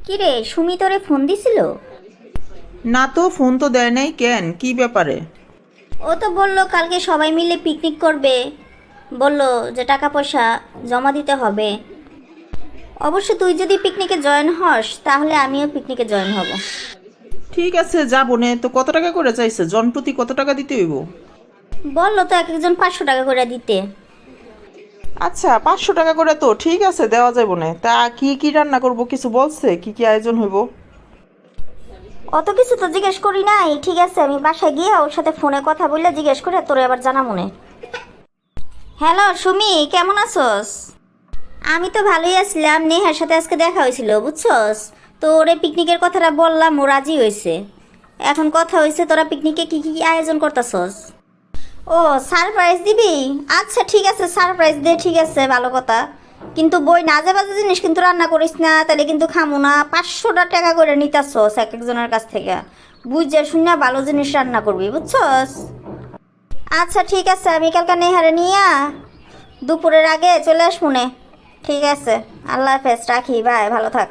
কি রে, সুমি তোরে ফোন দিছিল? না তো, ফোন তো দেয় নাই কেন, কি ব্যাপারে? ও তো বললো কালকে সবাই মিলে পিকনিক করবে। বললো যে টাকা পয়সা জমা দিতে হবে। অবশ্য তুই যদি পিকনিকে জয়েন হস তাহলে আমিও পিকনিকে জয়েন হব। ঠিক আছে, যাবো নে। তো কত টাকা করে চাইছে? জনপ্রতি কত টাকা দিতে হইব? বললো তো এক একজন 500 টাকা করে দিতে। আচ্ছা, 500 টাকা করে তো ঠিক আছে, দেওয়া যাবো না। তা কি কি রান্না করব কিছু বলছে? কি কি আয়োজন হইব? অত কিছু তো জিজ্ঞেস করি নাই। ঠিক আছে, আমি বাসায় গিয়ে ওর সাথে ফোনে কথা বললে জিজ্ঞেস করে তোরে আবার জানা মনে। হ্যালো সুমি, কেমন আছোস? আমি তো ভালোই আসলাম। নেহার সাথে আজকে দেখা হয়েছিল বুঝছস। তো ওরে পিকনিকের কথাটা বললাম, ও রাজি হয়েছে। এখন কথা হয়েছে তোরা পিকনিকে কি কি আয়োজন করতেছস? ও, সারপ্রাইজ দিবি? আচ্ছা ঠিক আছে, সারপ্রাইজ দে, ঠিক আছে, ভালো কথা। কিন্তু বই না যে বাজে জিনিস কিন্তু রান্না করিস না, তাহলে কিন্তু খামু না। 500 টাকা করে নিতেছস এক একজনের কাছ থেকে। বুঝে শুনে ভালো জিনিস রান্না করবি বুঝছস। আচ্ছা ঠিক আছে, আমি কালকে নেহারে নিয়ে দুপুরের আগে চলে আসবো নে। ঠিক আছে, আল্লাহ হাফেজ, রাখি, বাই, ভালো থাক।